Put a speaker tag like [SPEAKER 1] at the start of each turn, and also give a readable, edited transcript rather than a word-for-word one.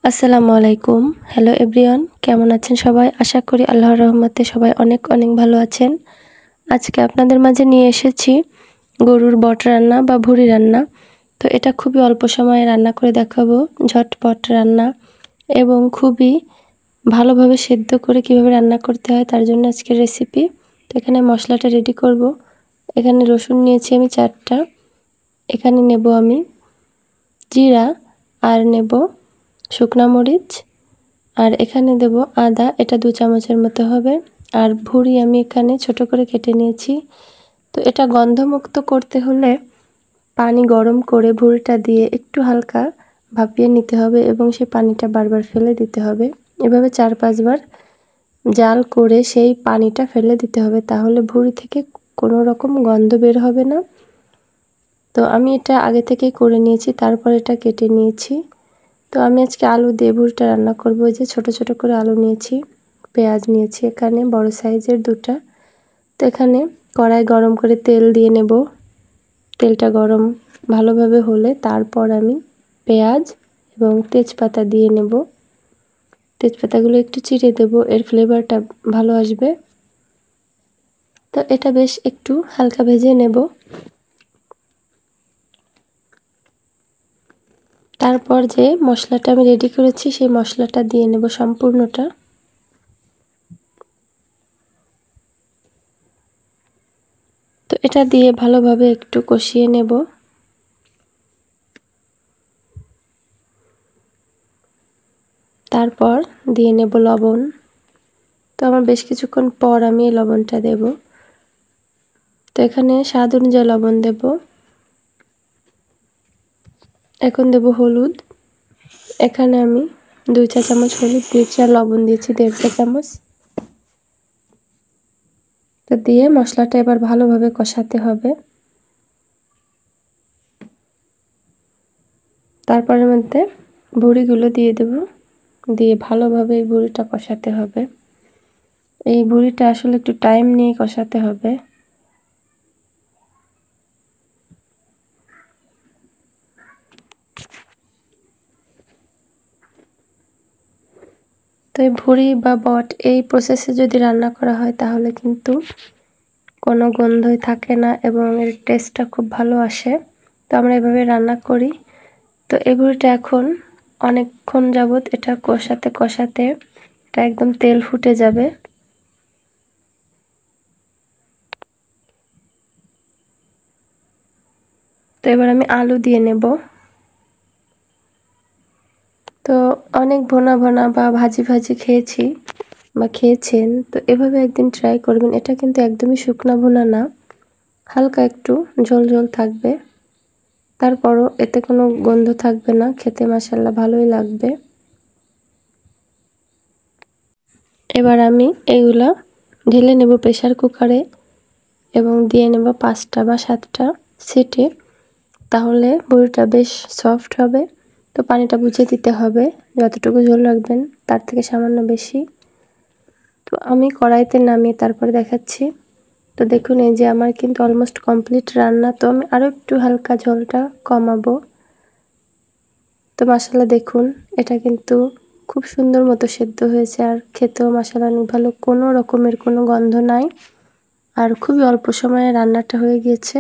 [SPEAKER 1] আসসালামু আলাইকুম। Hello everyone, কেমন আছেন সবাই? আশা করি আল্লাহর রহমতে সবাই অনেক অনেক ভালো আছেন। আজকে আপনাদের মাঝে নিয়ে এসেছি গরুর বট রান্না বা ভুঁড়ি রান্না। তো এটা খুবই অল্প সময়ে রান্না করে দেখাবো, ঝটপট রান্না এবং খুবই ভালোভাবে সেদ্ধ করে কিভাবে রান্না করতে হয় তার জন্য আজকের রেসিপি। তো এখানে মশলাটা রেডি করব। এখানে রসুন নিয়েছি আমি 4টা, এখানে নেব আমি জিরা, আর নেব শুকনা মরিচ, আর এখানে দেব আদা, এটা 2 চামচের মতো হবে। আর ভুঁড়ি আমি এখানে ছোট করে কেটে নিয়েছি। তো এটা গন্ধমুক্ত করতে হলে পানি গরম করে ভুঁড়িটা দিয়ে একটু হালকা ভাপিয়ে নিতে হবে এবং সেই পানিটা বারবার ফেলে দিতে হবে। এভাবে 4-5 বার জাল করে সেই পানিটা ফেলে দিতে হবে, তাহলে ভুঁড়ি থেকে কোনো রকম গন্ধ বের হবে না। তো আমি এটা আগে থেকেই করে নিয়েছি, তারপর এটা কেটে নিয়েছি। তো আমি আজকে আলু দিয়ে ভুঁড়িটা রান্না করব। এই যে ছোট ছোট করে আলু নিয়েছি, পেঁয়াজ নিয়েছি এখানে বড় সাইজের 2টা। তো এখানে কড়াই গরম করে তেল দিয়ে নেব। তেলটা গরম ভালোভাবে হলে তারপর আমি পেঁয়াজ এবং তেজপাতা দিয়ে নেব। তেজপাতাগুলো একটু চিড়ে দেব, এর ফ্লেভারটা ভালো আসবে। তো এটা বেশ একটু হালকা ভেজে নেব। তারপর যে মশলাটা আমি রেডি করেছি সেই মশলাটা দিয়ে নেব সম্পূর্ণটা। তো এটা দিয়ে ভালোভাবে একটু কষিয়ে নেব। তারপর দিয়ে নেব লবণ। তো আমার বেশ কিছুক্ষণ পর আমি এই লবণটা দেব। তো এখানে স্বাদ অনুযায়ী লবণ দেব। এখন দেব হলুদ। এখানে আমি 2 চা চামচ হলুদ দিয়েছি, আর লবণ দিয়েছি 1.5 চা চামচ। তো দিয়ে মশলাটা এবার ভালোভাবে কষাতে হবে। তারপর এর মধ্যে ভুঁড়িগুলো দিয়ে দেব, দিয়ে ভালোভাবে এই ভুঁড়িটা কষাতে হবে। এই ভুঁড়িটা আসলে একটু টাইম নিয়ে কষাতে হবে। তো এই ভুঁড়ি বা বট এই প্রসেসে যদি রান্না করা হয় তাহলে কিন্তু কোনো গন্ধই থাকে না এবং এর টেস্টটা খুব ভালো আসে। তো আমরা এভাবে রান্না করি। তো এই ভুঁড়িটা এখন অনেকক্ষণ যাবত এটা কষাতে কষাতে এটা একদম তেল ফুটে যাবে। তো এবার আমি আলু দিয়ে নেব। তো অনেক ভোনা ভোনা বা ভাজি ভাজি খেয়েছি বা খেয়েছেন, তো এভাবে একদিন ট্রাই করবেন। এটা কিন্তু একদমই শুকনা ভুনা না, হালকা একটু ঝোল ঝোল থাকবে। তারপরও এতে কোনো গন্ধ থাকবে না, খেতে মাশাআল্লাহ ভালোই লাগবে। এবার আমি এইগুলা ঢেলে নেব প্রেসার কুকারে এবং দিয়ে নেব 5টা বা 7টা সিটি, তাহলে ভুঁড়িটা বেশ সফট হবে। তো পানিটা বুঝে দিতে হবে, যতটুকু ঝোল রাখবেন তার থেকে সামান্য বেশি। তো আমি কড়াইতে নামিয়ে তারপরে দেখাচ্ছি। তো দেখুন এই যে আমার কিন্তু অলমোস্ট কমপ্লিট রান্না। তো আমি আরও একটু হালকা ঝোলটা কমাবো। তো মাশাআল্লাহ দেখুন এটা কিন্তু খুব সুন্দর মতো সেদ্ধ হয়েছে, আর খেতেও মাশাআল্লাহ অনেক ভালো, কোনো রকমের কোনো গন্ধ নাই, আর খুবই অল্প সময়ে রান্নাটা হয়ে গিয়েছে।